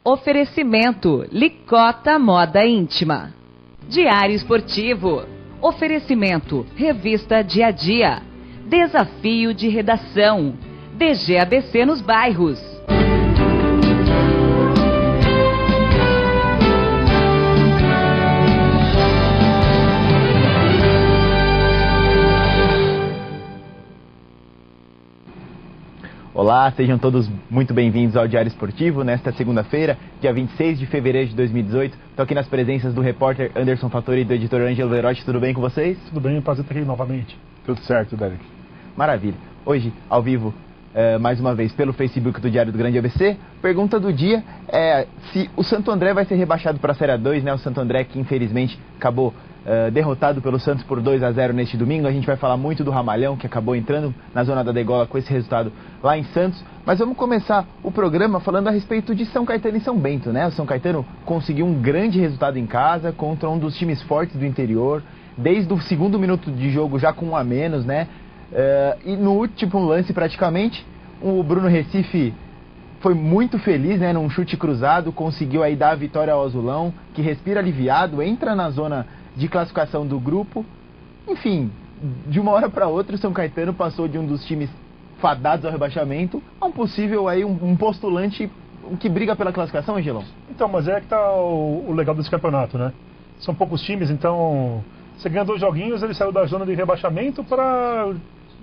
Oferecimento Licota Moda Íntima. Diário Esportivo. Oferecimento Revista Dia a Dia. Desafio de Redação. DGABC nos bairros. Olá, sejam todos muito bem-vindos ao Diário Esportivo. Nesta segunda-feira, dia 26 de fevereiro de 2018, estou aqui nas presenças do repórter Anderson Fattori e do editor Ângelo Verotti. Tudo bem com vocês? Tudo bem, prazer estar aqui novamente. Tudo certo, Derek. Maravilha. Hoje, ao vivo, mais uma vez, pelo Facebook do Diário do Grande ABC, pergunta do dia é se o Santo André vai ser rebaixado para a Série A2, né? O Santo André que infelizmente acabou derrotado pelo Santos por 2-0 neste domingo. A gente vai falar muito do Ramalhão, que acabou entrando na zona da degola com esse resultado lá em Santos. Mas vamos começar o programa falando a respeito de São Caetano e São Bento, né? O São Caetano conseguiu um grande resultado em casa contra um dos times fortes do interior, desde o segundo minuto de jogo já com um a menos, né? E no último lance praticamente, o Bruno Recife foi muito feliz, né? Num chute cruzado, conseguiu aí dar a vitória ao Azulão, que respira aliviado, entra na zona de classificação do grupo. Enfim, de uma hora para outra o São Caetano passou de um dos times fadados ao rebaixamento a um possível aí um postulante que briga pela classificação, Angelão. Então, mas é que tá o legal desse campeonato, né? São poucos times, então você ganha 2 joguinhos, ele saiu da zona de rebaixamento para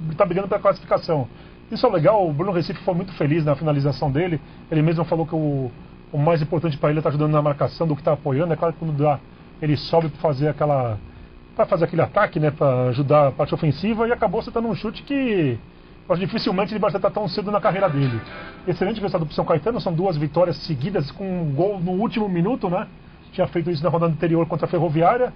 estar brigando pela classificação. Isso é legal. O Bruno Recife foi muito feliz na finalização dele. Ele mesmo falou que o mais importante para ele é estar ajudando na marcação do que está apoiando. É claro que quando dá, ele sobe para fazer aquele ataque, né, para ajudar a parte ofensiva, e acabou acertando um chute que dificilmente ele vai acertar tão cedo na carreira dele. Excelente resultado para o São Caetano, são 2 vitórias seguidas com um gol no último minuto, né? Tinha feito isso na rodada anterior contra a Ferroviária.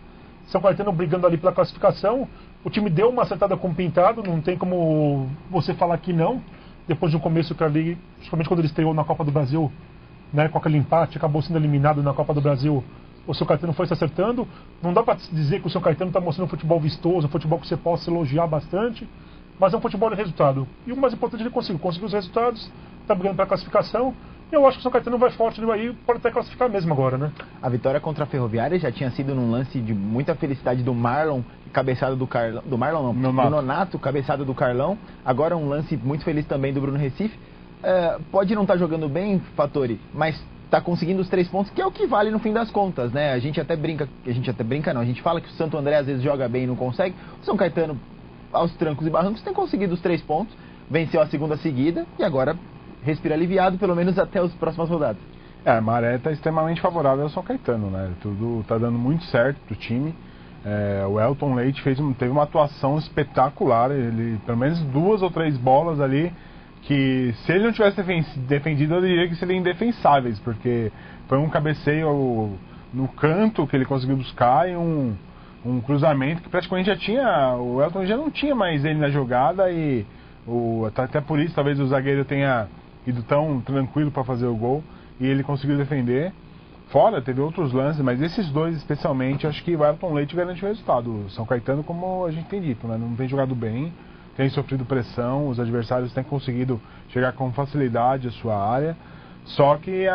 São Caetano brigando ali pela classificação. O time deu uma acertada com o Pintado, não tem como você falar que não. Depois de um começo que ali, principalmente quando ele estreou na Copa do Brasil, né, com aquele empate, acabou sendo eliminado na Copa do Brasil. O São Caetano foi se acertando. Não dá para dizer que o São Caetano está mostrando um futebol vistoso, um futebol que você possa elogiar bastante, mas é um futebol de resultado. E o mais importante, ele conseguiu os resultados, está brigando para a classificação. E eu acho que o São Caetano vai forte aí, pode até classificar mesmo agora, né? A vitória contra a Ferroviária já tinha sido num lance de muita felicidade do Marlon, cabeçada do Carlão. Do Marlon não, do Nonato, cabeçada do Carlão. Agora um lance muito feliz também do Bruno Recife. Pode não estar jogando bem, Fattori, mas está conseguindo os 3 pontos, que é o que vale no fim das contas, né? A gente fala que o Santo André às vezes joga bem e não consegue. O São Caetano, aos trancos e barrancos, tem conseguido os 3 pontos, venceu a segunda seguida e agora respira aliviado, pelo menos até as próximas rodadas. A maré está extremamente favorável ao São Caetano, né? Tudo está dando muito certo pro time. O Elton Leite teve uma atuação espetacular, ele pelo menos 2 ou 3 bolas ali que, se ele não tivesse defendido, eu diria que seriam indefensáveis, porque foi um cabeceio no canto que ele conseguiu buscar e um cruzamento que praticamente o Elton já não tinha mais ele na jogada, e até por isso talvez o zagueiro tenha ido tão tranquilo para fazer o gol, e ele conseguiu defender. Fora, teve outros lances, mas esses 2 especialmente, acho que o Elton Leite garante o resultado. O São Caetano, como a gente tem dito, né, não tem jogado bem, tem sofrido pressão, os adversários têm conseguido chegar com facilidade à sua área, só que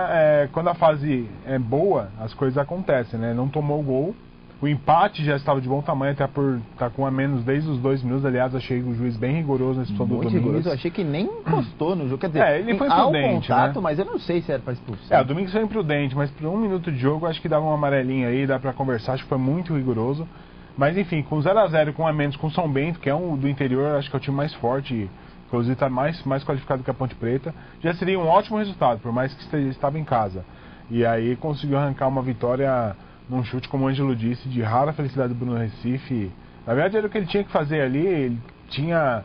quando a fase é boa, as coisas acontecem, né? Não tomou o gol, o empate já estava de bom tamanho, até por estar com a menos desde os 2 minutos. Aliás, achei o juiz bem rigoroso nesse episódio do Domingos. Rigoroso, eu achei que nem encostou no jogo, quer dizer, ele foi imprudente, um contato, né? Mas eu não sei se era para expulsar. O Domingos foi imprudente, mas por 1 minuto de jogo, acho que dava uma amarelinha aí, dá para conversar, acho que foi muito rigoroso. Mas enfim, com 0-0, com a menos, com o São Bento, que é um do interior, acho que é o time mais forte, inclusive está mais qualificado que a Ponte Preta, já seria um ótimo resultado, por mais que estava em casa. E aí conseguiu arrancar uma vitória num chute, como o Ângelo disse, de rara felicidade do Bruno Recife. Na verdade era o que ele tinha que fazer ali, ele tinha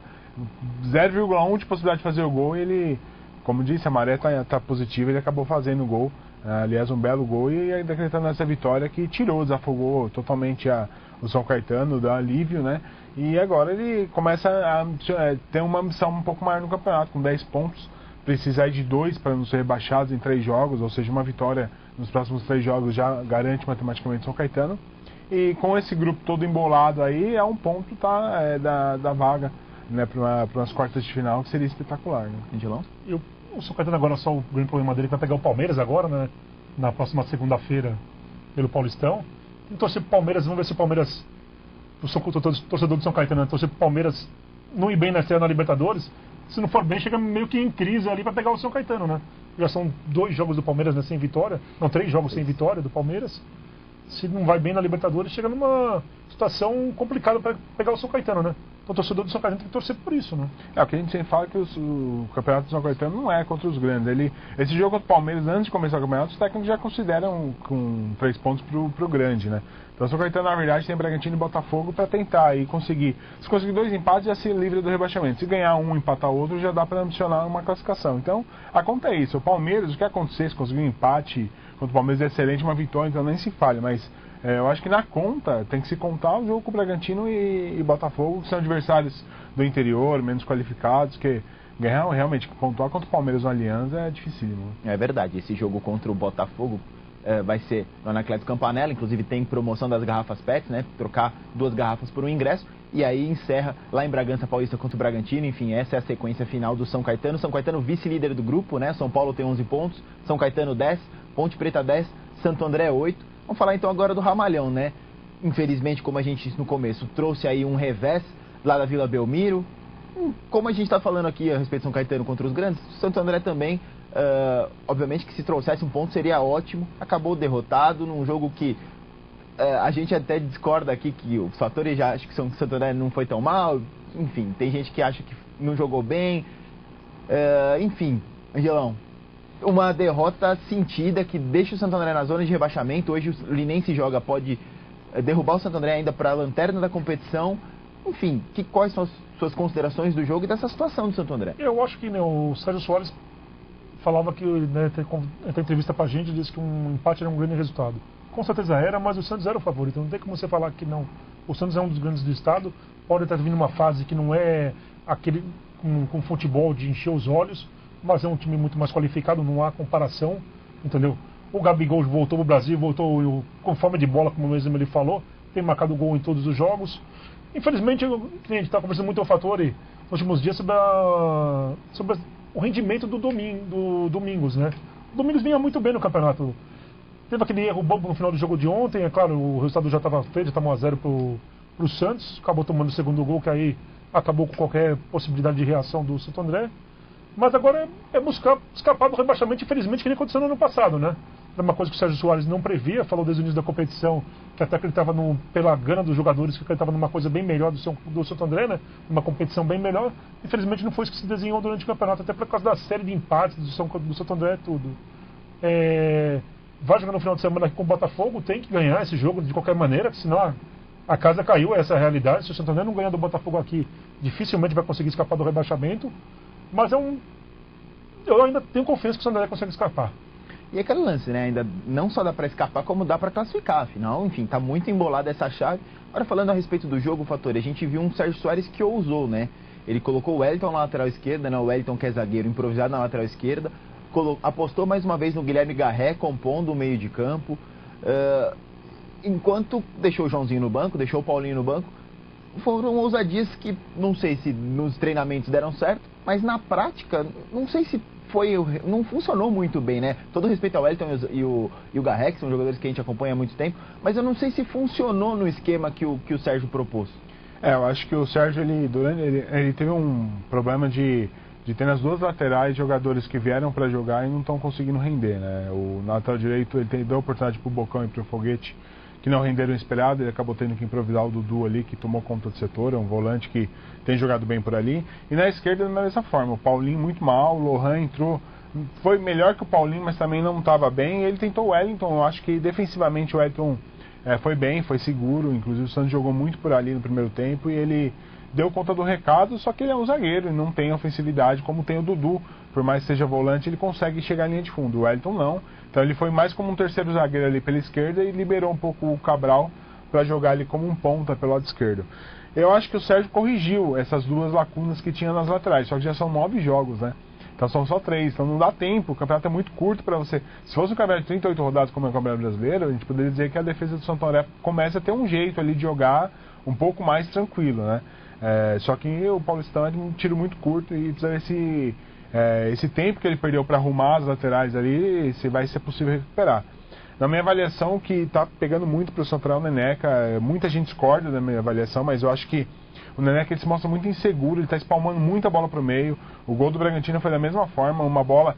0,1 de possibilidade de fazer o gol, e ele, como disse, a maré tá positiva, ele acabou fazendo o gol. Aliás, um belo gol, e decretando essa vitória que desafogou totalmente o São Caetano, dá alívio, né? E agora ele começa a ter uma missão um pouco maior no campeonato, com 10 pontos, precisar de 2 para não ser rebaixados em 3 jogos, ou seja, uma vitória nos próximos 3 jogos já garante matematicamente o São Caetano. E com esse grupo todo embolado aí, é um ponto da vaga, né, para umas quartas de final, que seria espetacular, né? Angelão? O São Caetano agora, só o grande problema dele é que vai pegar o Palmeiras agora, né? na próxima segunda-feira pelo Paulistão. Tem que torcer pro Palmeiras, vamos ver se o Palmeiras, o torcedor do São Caetano, né, torcer pro Palmeiras não ir bem na estreia na Libertadores. Se não for bem, chega meio que em crise ali para pegar o São Caetano, né? Já são 2 jogos do Palmeiras, né, sem vitória, não, 3 jogos sem vitória do Palmeiras. Se não vai bem na Libertadores, chega numa situação complicada para pegar o São Caetano, né? Então o torcedor do São Caetano tem que torcer por isso, né? O que a gente sempre fala é que o campeonato do São Caetano não é contra os grandes. Esse jogo contra o Palmeiras, antes de começar o campeonato, os técnicos já consideram com 3 pontos pro grande, né? Então o São Caetano, na verdade, tem Bragantino e Botafogo para tentar aí conseguir. Se conseguir 2 empates, já se livra do rebaixamento. Se ganhar um e empatar o outro, já dá para ambicionar uma classificação. Então, a conta é isso. O Palmeiras, o que acontecer, se conseguir um empate contra o Palmeiras é excelente, uma vitória, então nem se falha, mas eu acho que na conta tem que se contar o jogo com o Bragantino e Botafogo, que são adversários do interior, menos qualificados, que ganhar realmente, pontuar contra o Palmeiras no Aliança é dificílimo. É verdade, esse jogo contra o Botafogo vai ser no Anacleto Campanella, inclusive tem promoção das garrafas PETs, né? Trocar 2 garrafas por um ingresso, e aí encerra lá em Bragança Paulista contra o Bragantino. Enfim, essa é a sequência final do São Caetano. São Caetano vice-líder do grupo, né? São Paulo tem 11 pontos, São Caetano 10, Ponte Preta 10, Santo André 8. Vamos falar então agora do Ramalhão, né? Infelizmente, como a gente disse no começo, trouxe aí um revés lá da Vila Belmiro. Como a gente está falando aqui a respeito de São Caetano contra os grandes, Santo André também, obviamente que se trouxesse um ponto seria ótimo. Acabou derrotado num jogo que a gente até discorda aqui que os fatores já acham que Santo André não foi tão mal. Enfim, tem gente que acha que não jogou bem. Enfim, Angelão, uma derrota sentida que deixa o Santo André na zona de rebaixamento. Hoje o Linense pode derrubar o Santo André ainda para a lanterna da competição. Enfim, quais são as suas considerações do jogo e dessa situação do Santo André? Eu acho que, né, o Sérgio Soares falava que, né, tem entrevista pra gente, disse que um empate era um grande resultado. Com certeza era, mas o Santos era o favorito. Não tem como você falar que não. O Santos é um dos grandes do estado, pode estar vindo uma fase que não é aquele com futebol de encher os olhos, mas é um time muito mais qualificado, não há comparação, entendeu? O Gabigol voltou pro Brasil, voltou com fome de bola, como mesmo ele falou, tem marcado gol em todos os jogos. Infelizmente, a gente está conversando muito o fator nos últimos dias sobre o rendimento do Domingos, né? O Domingos vinha muito bem no campeonato. Teve aquele erro bobo no final do jogo de ontem, é claro, o resultado já estava feito, já estava 1-0 pro Santos, acabou tomando o segundo gol, que aí acabou com qualquer possibilidade de reação do Santo André. Mas agora é buscar escapar do rebaixamento, infelizmente, que nem aconteceu no ano passado, né? Era uma coisa que o Sérgio Soares não previa, falou desde o início da competição, que até que ele estava pela gana dos jogadores, que ele estava numa coisa bem melhor do Santo André, né? Uma competição bem melhor. Infelizmente não foi isso que se desenhou durante o campeonato, até por causa da série de empates do Santo André, tudo. Vai jogar no final de semana aqui com o Botafogo, tem que ganhar esse jogo de qualquer maneira, senão a casa caiu, essa é a realidade. Se o Santo André não ganhar do Botafogo aqui, dificilmente vai conseguir escapar do rebaixamento. Mas eu ainda tenho confiança que o Santo André consegue escapar. E aquele lance, né? Ainda não só dá para escapar, como dá para classificar. Afinal, enfim, tá muito embolada essa chave. Agora, falando a respeito do jogo, Fator, a gente viu um Sérgio Soares que ousou, né? Ele colocou o Wellington na lateral esquerda, né? O Wellington, que é zagueiro, improvisado na lateral esquerda. Apostou mais uma vez no Guilherme Garré, compondo o meio de campo. Enquanto deixou o Joãozinho no banco, deixou o Paulinho no banco. Foram ousadias que não sei se nos treinamentos deram certo, mas na prática, não sei se não funcionou muito bem, né? Todo respeito ao Wellington e o Garré, que são jogadores que a gente acompanha há muito tempo, mas eu não sei se funcionou no esquema que o Sérgio propôs. Eu acho que o Sérgio, ele teve um problema de ter nas 2 laterais jogadores que vieram para jogar e não estão conseguindo render, né? Na lateral direito ele deu oportunidade pro Bocão e pro Foguete, que não renderam o esperado, ele acabou tendo que improvisar o Dudu ali, que tomou conta do setor, é um volante que tem jogado bem por ali. E na esquerda, da mesma forma, o Paulinho muito mal, o Lohan entrou, foi melhor que o Paulinho, mas também não estava bem. Ele tentou o Wellington, eu acho que defensivamente o Wellington foi bem, foi seguro, inclusive o Santos jogou muito por ali no primeiro tempo e ele deu conta do recado, só que ele é um zagueiro e não tem ofensividade como tem o Dudu. Por mais que seja volante, ele consegue chegar à linha de fundo. O Wellington não. Então ele foi mais como um terceiro zagueiro ali pela esquerda e liberou um pouco o Cabral para jogar ali como um ponta pelo lado esquerdo. Eu acho que o Sérgio corrigiu essas 2 lacunas que tinha nas laterais, só que já são 9 jogos, né? Então são só 3, então não dá tempo, o campeonato é muito curto para você. Se fosse um campeonato de 38 rodadas como é o Campeonato Brasileiro, a gente poderia dizer que a defesa do Santo André começa a ter um jeito ali de jogar um pouco mais tranquilo, né? Só que o Paulistão é um tiro muito curto e precisa ver se esse tempo que ele perdeu para arrumar as laterais ali, se vai ser possível recuperar. Na minha avaliação, que está pegando muito para o Santo André, o Neneca, muita gente discorda da minha avaliação, mas eu acho que o Neneca ele se mostra muito inseguro, ele está espalmando muita bola para o meio. O gol do Bragantino foi da mesma forma, uma bola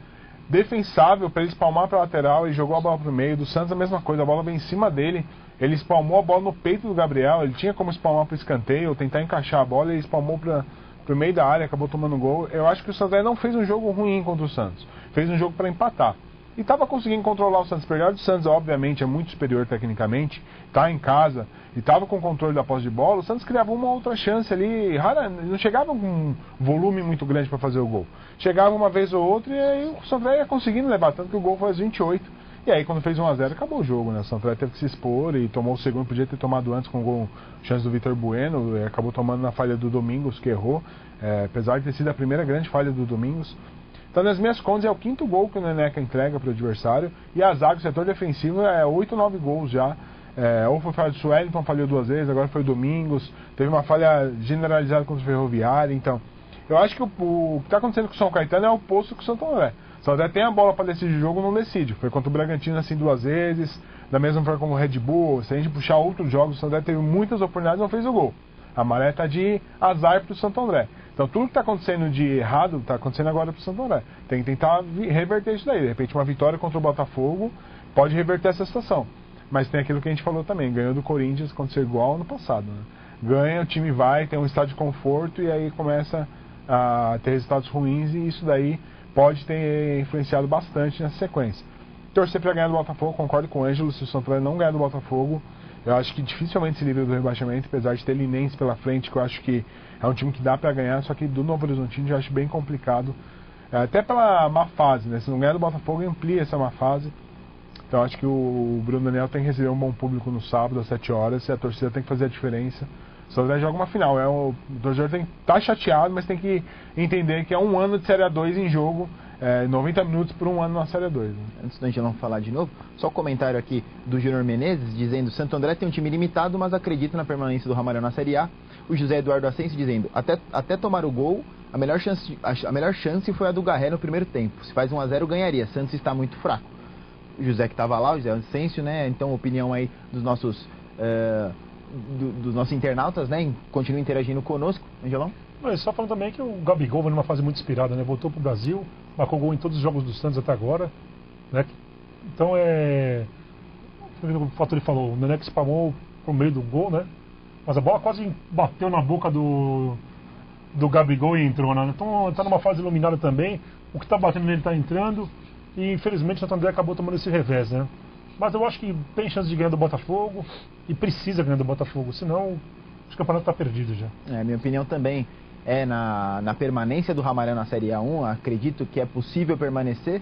defensável para ele espalmar para a lateral, ele jogou a bola para o meio. Do Santos a mesma coisa, a bola veio em cima dele, ele espalmou a bola no peito do Gabriel, ele tinha como espalmar para o escanteio, ou tentar encaixar a bola, ele espalmou para o meio da área, acabou tomando gol. Eu acho que o Santo André não fez um jogo ruim contra o Santos, fez um jogo para empatar. E estava conseguindo controlar o Santos. Apesar do Santos, obviamente, é muito superior tecnicamente, está em casa e estava com controle da posse de bola, o Santos criava uma outra chance ali, rara, não chegava com um volume muito grande para fazer o gol. Chegava uma vez ou outra e aí o Santos ia conseguindo levar, tanto que o gol foi aos 28. E aí quando fez 1-0 acabou o jogo, né? O Santos teve que se expor e tomou o segundo, podia ter tomado antes com o gol, chance do Vitor Bueno, acabou tomando na falha do Domingos, que errou, apesar de ter sido a primeira grande falha do Domingos. Então, nas minhas contas, é o 5º gol que o Neneca entrega para o adversário. E a zaga, o setor defensivo, 8 ou 9 gols já. Ou foi falha do Suelton, falhou 2 vezes, agora foi o Domingos. Teve uma falha generalizada contra o Ferroviário. Então, eu acho que o que está acontecendo com o São Caetano é o oposto que o Santo André. O Santo André tem a bola para decidir o jogo, não decide. Foi contra o Bragantino assim 2 vezes, da mesma forma como o Red Bull. Se a gente puxar outros jogos, o Santo André teve muitas oportunidades e não fez o gol. A maré está de azar para o Santo André. Então tudo que está acontecendo de errado está acontecendo agora para o Santo André. Tem que tentar reverter isso daí. De repente uma vitória contra o Botafogo pode reverter essa situação. Mas tem aquilo que a gente falou também, ganhou do Corinthians acontecer igual ano passado, né? Ganha, o time vai, tem um estado de conforto e aí começa a ter resultados ruins e isso daí pode ter influenciado bastante nessa sequência. Torcer para ganhar do Botafogo, concordo com o Ângelo, se o Santo André não ganhar do Botafogo, eu acho que dificilmente se livra do rebaixamento, apesar de ter Linense pela frente, que eu acho que é um time que dá para ganhar, só que do Novo Horizontino eu acho bem complicado, até pela má fase, né? Se não ganhar do Botafogo, amplia essa má fase. Então acho que o Bruno Daniel tem que receber um bom público no sábado às 7 horas e a torcida tem que fazer a diferença. O Santo André joga uma final, o torcedor tem que estar chateado, mas tem que entender que é um ano de Série A2 em jogo, 90 minutos por um ano na Série A2. Né? Antes da gente não falar de novo, só um comentário aqui do Júnior Menezes, dizendo: Santo André tem um time limitado, mas acredita na permanência do Ramalhão na Série A. O José Eduardo Ascenso dizendo: até tomar o gol, a melhor chance foi a do Garré no primeiro tempo. Se faz 1-0 ganharia, Santos está muito fraco. O José que estava lá, o José Ascenso, né? Então, opinião aí dos nossos internautas, né? Continua interagindo conosco, Angelão. Mas só falando também que o Gabigol vai numa fase muito inspirada, né? Voltou pro Brasil, marcou gol em todos os jogos do Santos até agora, né? Então o Faturi falou, o Neneca espalmou pro meio do gol, né? Mas a bola quase bateu na boca do Gabigol e entrou, né? Então tá numa fase iluminada também, o que tá batendo nele tá entrando, e infelizmente o Santo André acabou tomando esse revés, né? Mas eu acho que tem chance de ganhar do Botafogo, e precisa ganhar do Botafogo, senão o campeonato tá perdido já. Minha opinião também é na permanência do Ramalhão na Série A1. Acredito que é possível permanecer,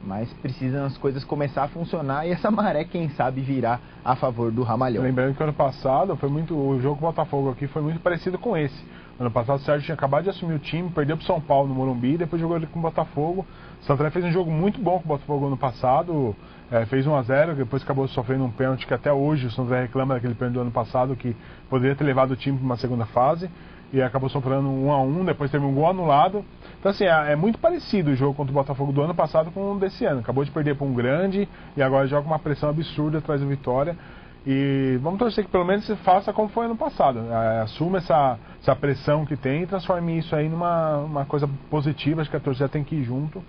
mas precisam as coisas começar a funcionar e essa maré, quem sabe, virar a favor do Ramalhão. Lembrando que ano passado o jogo com o Botafogo aqui foi muito parecido com esse. Ano passado o Sérgio tinha acabado de assumir o time, perdeu para o São Paulo no Morumbi, depois jogou ali com o Botafogo. O Santo André fez um jogo muito bom com o Botafogo ano passado, fez 1-0, depois acabou sofrendo um pênalti que até hoje o Santo André reclama daquele pênalti do ano passado, que poderia ter levado o time para uma segunda fase, e acabou sofrendo 1-1, depois teve um gol anulado. Então assim, é muito parecido o jogo contra o Botafogo do ano passado com o desse ano. Acabou de perder para um grande e agora joga uma pressão absurda atrás da vitória. E vamos torcer que pelo menos se faça como foi ano passado. Assuma essa pressão que tem e transforme isso aí numa coisa positiva. Acho que a torcida tem que ir junto.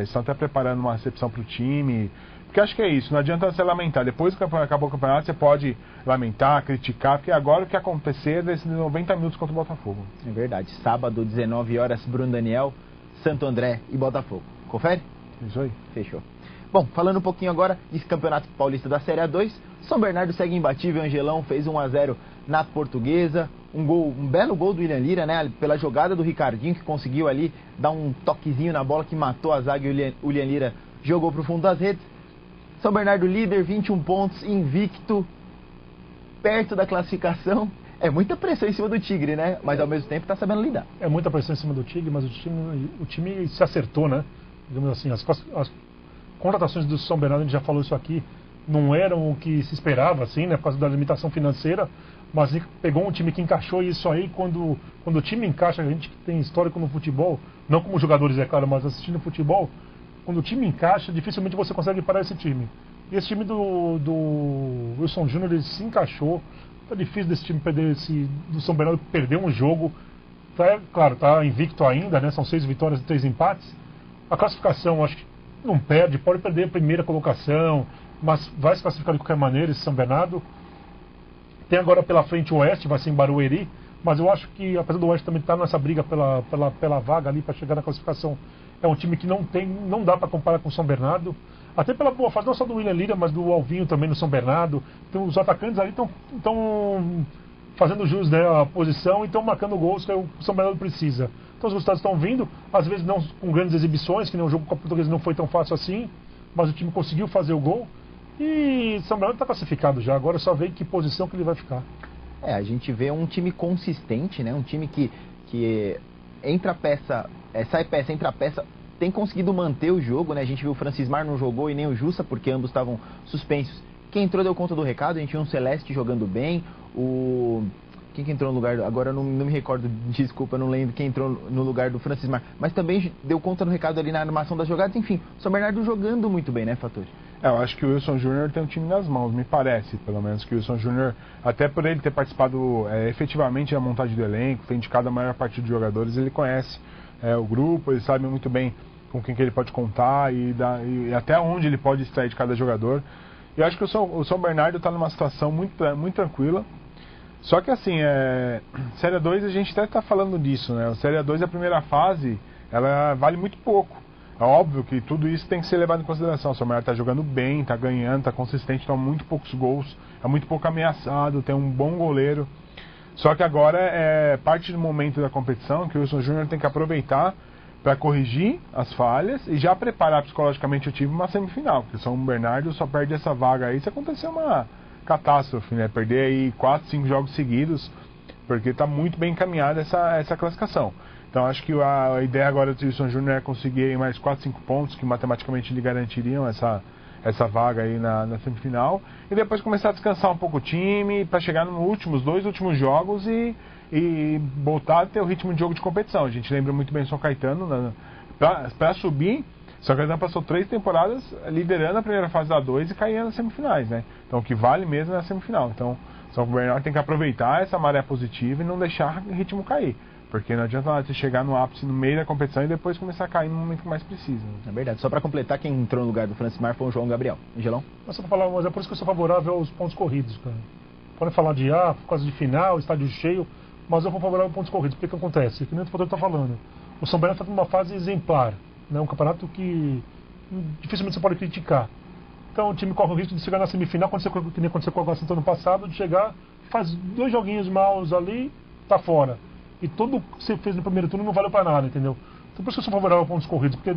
Estão até preparando uma recepção para o time. Porque acho que é isso, não adianta você lamentar. Depois que acabou o campeonato, você pode lamentar, criticar, porque agora o que acontecer é desses 90 minutos contra o Botafogo. É verdade. Sábado, 19 horas, Bruno Daniel, Santo André e Botafogo. Confere? Isso aí. Fechou. Bom, falando um pouquinho agora desse Campeonato Paulista da Série A2, São Bernardo segue imbatível. Angelão fez 1-0 na Portuguesa. Um belo gol do William Lira, né? Pela jogada do Ricardinho, que conseguiu ali dar um toquezinho na bola que matou a zaga, e o William Lira jogou para o fundo das redes. São Bernardo líder, 21 pontos, invicto, perto da classificação. É muita pressão em cima do Tigre, né? Mas ao mesmo tempo está sabendo lidar. É muita pressão em cima do Tigre, mas o time se acertou, né? Digamos assim, as contratações do São Bernardo, a gente já falou isso aqui, não eram o que se esperava, assim, né? Por causa da limitação financeira. mas pegou um time que encaixou isso aí. Quando o time encaixa, a gente que tem histórico no futebol, não como jogadores, é claro, mas assistindo futebol, quando o time encaixa, dificilmente você consegue parar esse time. E esse time do Wilson Júnior, ele se encaixou. Tá difícil desse time perder, do São Bernardo perder um jogo. Claro, tá invicto ainda, né? São 6 vitórias e 3 empates. A classificação, acho que não perde, pode perder a primeira colocação, mas vai se classificar de qualquer maneira esse São Bernardo. Tem agora pela frente o Oeste, vai ser em Barueri, mas eu acho que, apesar do Oeste também estar nessa briga pela vaga ali para chegar na classificação, é um time que não dá para comparar com o São Bernardo. Até pela boa fase, não só do William Lira, mas do Alvinho também no São Bernardo. Então os atacantes ali estão fazendo jus, né, a posição e estão marcando gols que o São Bernardo precisa. Então os resultados estão vindo, às vezes não com grandes exibições, que nem o jogo com a Portuguesa não foi tão fácil assim, mas o time conseguiu fazer o gol. E São Bernardo está classificado já, agora só vê que posição que ele vai ficar. A gente vê um time consistente, né? Um time que entra peça, sai peça, entra peça, tem conseguido manter o jogo, né? A gente viu o Francismar não jogou e nem o Jussa, porque ambos estavam suspensos. Quem entrou deu conta do recado, a gente viu um Celeste jogando bem, Quem que entrou no lugar, agora eu não me recordo, desculpa, não lembro quem entrou no lugar do Francismar, mas também deu conta do recado ali na armação das jogadas, enfim, o São Bernardo jogando muito bem, né, Fattori? Eu acho que o Wilson Júnior tem um time nas mãos, me parece, pelo menos, que o Wilson Júnior, até por ele ter participado efetivamente da montagem do elenco, tem indicado a maior parte dos jogadores, ele conhece o grupo, ele sabe muito bem com quem que ele pode contar e até onde ele pode extrair de cada jogador. E eu acho que o São Bernardo está numa situação muito tranquila. Só que assim, Série 2 a gente até está falando disso, né? A Série 2, a primeira fase, ela vale muito pouco. É óbvio que tudo isso tem que ser levado em consideração. O São Bernardo está jogando bem, está ganhando, está consistente, toma muito poucos gols, é muito pouco ameaçado, tem um bom goleiro. Só que agora é parte do momento da competição que o Wilson Júnior tem que aproveitar para corrigir as falhas e já preparar psicologicamente o time para uma semifinal. Porque o São Bernardo só perde essa vaga aí se acontecer uma catástrofe, né? Perder aí 4, 5 jogos seguidos, porque está muito bem encaminhada essa classificação. Então acho que a ideia agora do Wilson Júnior é conseguir mais 4, 5 pontos que matematicamente lhe garantiriam essa vaga aí na semifinal, e depois começar a descansar um pouco o time para chegar nos 2 últimos jogos e voltar a ter o ritmo de jogo de competição. A gente lembra muito bem o São Caetano para subir. São Caetano passou 3 temporadas liderando a primeira fase da 2 e caindo nas semifinais, né? Então o que vale mesmo é a semifinal. Então São Bernardo tem que aproveitar essa maré positiva e não deixar o ritmo cair. Porque não adianta nada você chegar no ápice no meio da competição e depois começar a cair no momento que mais precisa. É verdade. Só para completar, quem entrou no lugar do Francismar foi o João Gabriel. Angelão? Mas é por isso que eu sou favorável aos pontos corridos, cara. Podem falar de por causa de final, estádio cheio, mas eu vou favorável aos pontos corridos. Porque que acontece? Que nem o Fattori está falando. O São Bernardo está numa fase exemplar, né? Um campeonato que dificilmente você pode criticar. Então o time corre o risco de chegar na semifinal, que nem aconteceu com o Água Santa ano passado, de chegar, faz 2 joguinhos maus ali, tá fora. E tudo que você fez no primeiro turno não valeu para nada, entendeu? Então por isso que eu sou favorável a pontos corridos, porque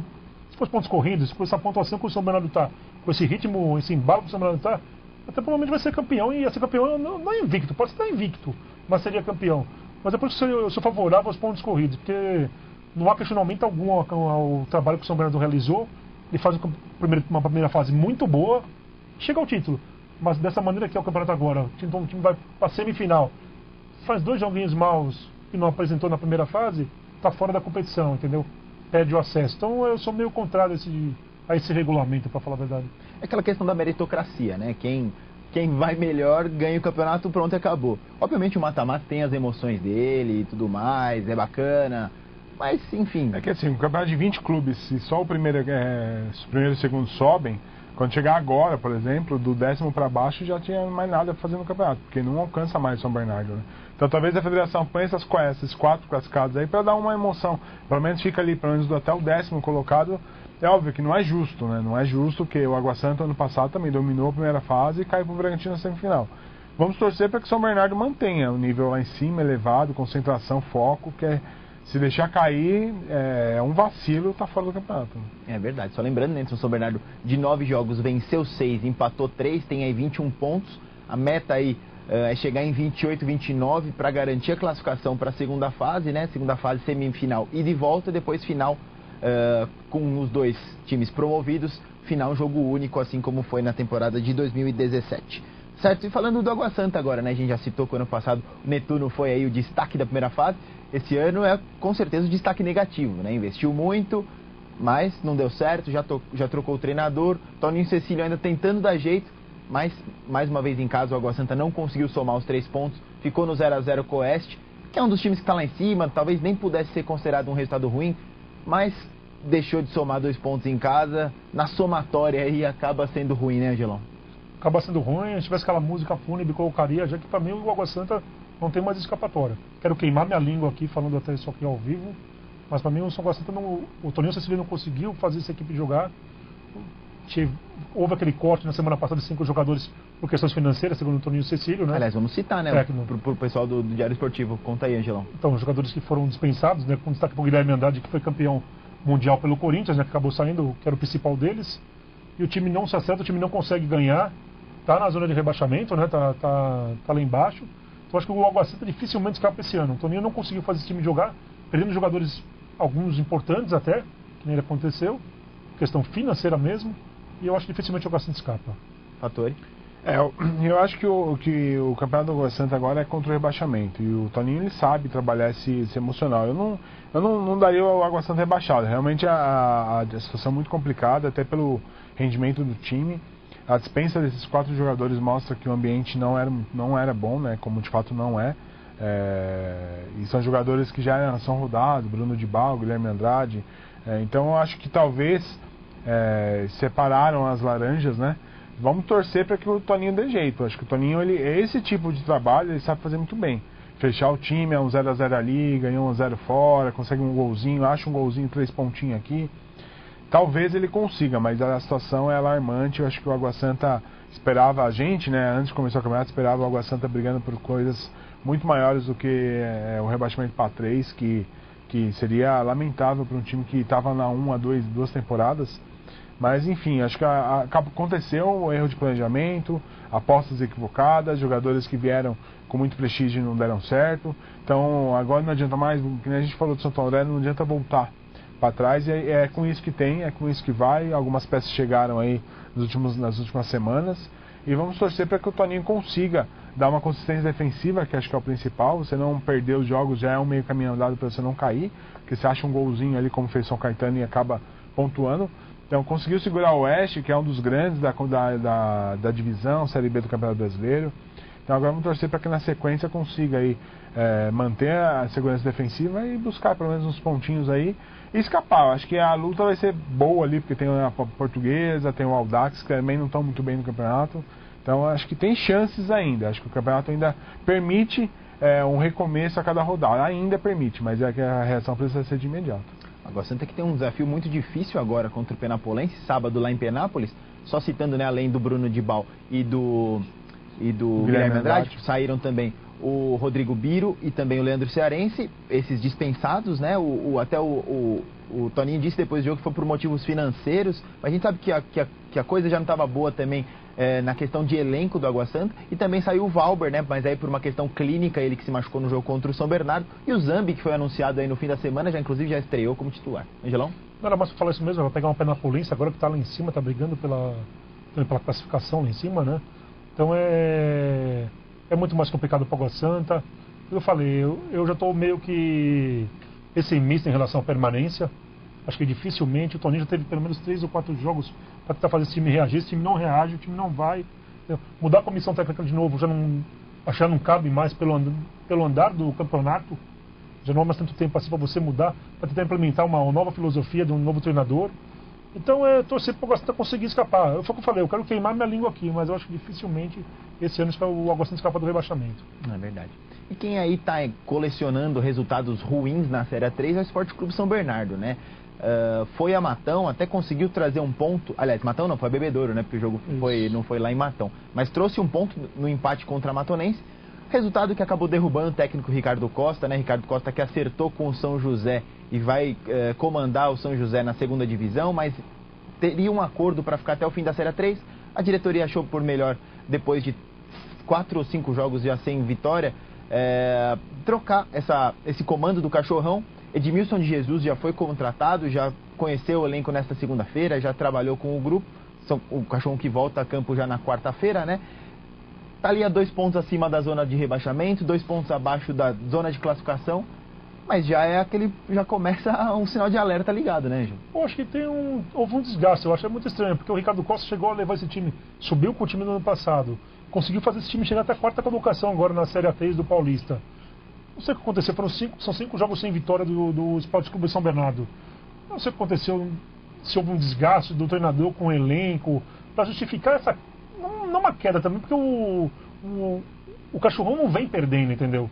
se fosse pontos corridos, com essa pontuação que o São Bernardo está, com esse ritmo, esse embalo que o São Bernardo está, até provavelmente vai ser campeão, e ia ser campeão não é invicto, pode estar invicto, mas seria campeão. Mas é por isso que eu sou favorável aos pontos corridos, porque não há questionamento algum ao trabalho que o São Bernardo realizou. Ele faz uma primeira fase muito boa, chega ao título, mas dessa maneira que é o campeonato agora, então o time vai para a semifinal, faz 2 joguinhos maus que não apresentou na primeira fase, está fora da competição, entendeu? Perde o acesso. Então eu sou meio contrário a esse regulamento, para falar a verdade. É aquela questão da meritocracia, né? Quem vai melhor ganha o campeonato, pronto, acabou. Obviamente o mata-mata tem as emoções dele e tudo mais, é bacana, mas enfim. É que assim, um campeonato de 20 clubes, se só o primeiro e o segundo sobem, quando chegar agora, por exemplo, do 10º para baixo já tinha mais nada para fazer no campeonato, porque não alcança mais o São Bernardo, né? Então talvez a federação ponha esses 4 classificados aí para dar uma emoção. Pelo menos fica ali, pelo menos até o 10º colocado. É óbvio que não é justo, né? Não é justo que o Água Santa ano passado também dominou a primeira fase e caiu para o Bragantino na semifinal. Vamos torcer para que o São Bernardo mantenha o nível lá em cima, elevado, concentração, foco, que se deixar cair, é um vacilo, tá fora do campeonato. É verdade. Só lembrando, né, o São Bernardo de 9 jogos venceu 6, empatou 3, tem aí 21 pontos. A meta aí é chegar em 28, 29 para garantir a classificação para a segunda fase, né? Segunda fase, semifinal e de volta, depois final com os 2 times promovidos, final jogo único, assim como foi na temporada de 2017. Certo, e falando do Água Santa agora, né? A gente já citou que o ano passado o Netuno foi aí o destaque da primeira fase. Esse ano é com certeza o destaque negativo, né? Investiu muito, mas não deu certo, já trocou o treinador. Toninho Cecílio ainda tentando dar jeito, mas mais uma vez em casa o Água Santa não conseguiu somar os 3 pontos. Ficou no 0-0 com o Oeste, que é um dos times que está lá em cima, talvez nem pudesse ser considerado um resultado ruim, mas deixou de somar 2 pontos em casa. Na somatória aí acaba sendo ruim, né, Angelão? Acaba sendo ruim, se tivesse aquela música fúnebre, colocaria, já que para mim o Água Santa não tem mais escapatória. Quero queimar minha língua aqui, falando até isso aqui ao vivo, mas para mim o Água Santa o Toninho Cecílio não conseguiu fazer essa equipe jogar. Houve aquele corte na semana passada de 5 jogadores por questões financeiras, segundo o Toninho Cecílio, né? Aliás, vamos citar, né, pro pessoal do Diário Esportivo. Conta aí, Angelão. Então, os jogadores que foram dispensados, né, com destaque para o Guilherme Andrade, que foi campeão mundial pelo Corinthians, né, que acabou saindo, que era o principal deles, e o time não se acerta, o time não consegue ganhar, tá na zona de rebaixamento, né, tá lá embaixo. Então acho que o Água Santa dificilmente escapa esse ano. O Toninho não conseguiu fazer esse time jogar, perdendo jogadores, alguns importantes até, que nem aconteceu, questão financeira mesmo, e eu acho que dificilmente o Água Santa escapa. Fatori? Eu acho que o campeonato do Água Santa agora é contra o rebaixamento, e o Toninho ele sabe trabalhar esse emocional. Eu não daria o Água Santa rebaixado, realmente a situação é muito complicada, até pelo rendimento do time. A dispensa desses 4 jogadores mostra que o ambiente não era bom, né, como de fato não é. E são jogadores que já são rodados, Bruno Dibal, Guilherme Andrade. Então eu acho que talvez separaram as laranjas, né? Vamos torcer para que o Toninho dê jeito. Acho que o Toninho, esse tipo de trabalho ele sabe fazer muito bem. Fechar o time, é um 0-0 ali, ganhou um 0 fora, consegue um golzinho, acha um golzinho, 3 pontinhos aqui. Talvez ele consiga, mas a situação é alarmante. Eu acho que o Água Santa esperava a gente, né? Antes de começar o campeonato, esperava o Água Santa brigando por coisas muito maiores do que o rebaixamento para 3, que seria lamentável para um time que estava na 1 a 2 temporadas. Mas enfim, acho que aconteceu um erro de planejamento, apostas equivocadas, jogadores que vieram com muito prestígio e não deram certo. Então agora não adianta mais, como a gente falou do Santo André, não adianta voltar para trás, e é com isso que tem, é com isso que vai. Algumas peças chegaram aí nas últimas semanas, e vamos torcer para que o Toninho consiga dar uma consistência defensiva, que acho que é o principal. Você não perder os jogos já é um meio caminho andado para você não cair, porque você acha um golzinho ali como fez São Caetano e acaba pontuando. Então conseguiu segurar o Oeste, que é um dos grandes da divisão Série B do Campeonato Brasileiro. Então agora vamos torcer para que na sequência consiga aí, manter a segurança defensiva e buscar pelo menos uns pontinhos aí e escapar. Eu acho que a luta vai ser boa ali, porque tem a Portuguesa, tem o Audax, que também não estão muito bem no campeonato. Então acho que tem chances ainda. Acho que o campeonato ainda permite um recomeço a cada rodada. Ainda permite, mas é que a reação precisa ser de imediato. Água Santa que tem um desafio muito difícil agora contra o Penapolense, sábado lá em Penápolis. Só citando, né, além do Bruno Dibal e do Guilherme Andrade, saíram também o Rodrigo Biro e também o Leandro Cearense, esses dispensados, né? Até o Toninho disse depois do jogo que foi por motivos financeiros, mas a gente sabe que a coisa já não estava boa também na questão de elenco do Água Santa, e também saiu o Valber, né? Mas aí por uma questão clínica, ele que se machucou no jogo contra o São Bernardo, e o Zambi, que foi anunciado aí no fim da semana, inclusive já estreou como titular. Angelão? Não era mais para falar isso mesmo, vai pegar uma Penapolense agora que está lá em cima, está brigando pela classificação lá em cima, né? Então é muito mais complicado para o Água Santa. Eu falei, eu já estou meio que pessimista em relação à permanência. Acho que dificilmente, o Toninho já teve pelo menos 3 ou 4 jogos para tentar fazer esse time reagir. Esse time não reage, o time não vai. Mudar a comissão técnica de novo já não cabe mais pelo andar do campeonato. Já não há mais tanto tempo assim para você mudar, para tentar implementar uma nova filosofia de um novo treinador. Então torcer para o Água Santa conseguir escapar. Foi o que eu falei, eu quero queimar minha língua aqui, mas eu acho que dificilmente esse ano o Água Santa escapa do rebaixamento. É verdade. E quem aí está colecionando resultados ruins na Série A3 é o Sport Clube São Bernardo, né? Foi a Matão, até conseguiu trazer um ponto. Aliás, Matão não, foi a Bebedouro, né? Porque o jogo não foi lá em Matão. Mas trouxe um ponto no empate contra a Matonense. Resultado que acabou derrubando o técnico Ricardo Costa, né? Ricardo Costa que acertou com o São José e vai comandar o São José na segunda divisão, mas teria um acordo para ficar até o fim da Série A3. A diretoria achou por melhor, depois de 4 ou 5 jogos já sem vitória, trocar esse comando do Cachorrão. Edmilson de Jesus já foi contratado, já conheceu o elenco nesta segunda-feira, já trabalhou com o grupo. O Cachorrão que volta a campo já na quarta-feira, né? tá ali a 2 pontos acima da zona de rebaixamento, 2 pontos abaixo da zona de classificação, mas já começa um sinal de alerta ligado, né, Gil? Eu acho que houve um desgaste, eu acho que é muito estranho, porque o Ricardo Costa chegou a levar esse time, subiu com o time no ano passado, conseguiu fazer esse time chegar até a 4ª colocação agora na Série A3 do Paulista. Não sei o que aconteceu, são 5 jogos sem vitória do Esporte Clube São Bernardo. Não sei o que aconteceu, se houve um desgaste do treinador com o elenco, para justificar essa... Não uma queda também, porque o Cachorrão não vem perdendo, entendeu?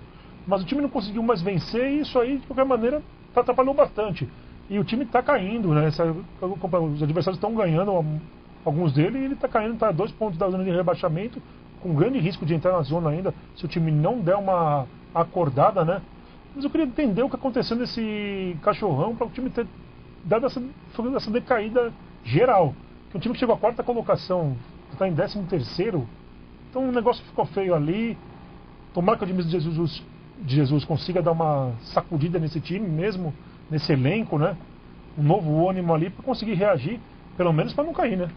Mas o time não conseguiu mais vencer e isso aí, de qualquer maneira, atrapalhou bastante. E o time está caindo, né? Os adversários estão ganhando, alguns deles, e ele está caindo, está a 2 pontos da zona de rebaixamento, com grande risco de entrar na zona ainda, se o time não der uma acordada, né? Mas eu queria entender o que aconteceu nesse Cachorrão para o time ter dado essa decaída geral. Que um time que chegou à 4ª colocação está em 13º, então o negócio ficou feio ali. Tomara que o Ademir de Jesus consiga dar uma sacudida nesse time mesmo, nesse elenco, né? Um novo ânimo ali para conseguir reagir, pelo menos para não cair, né?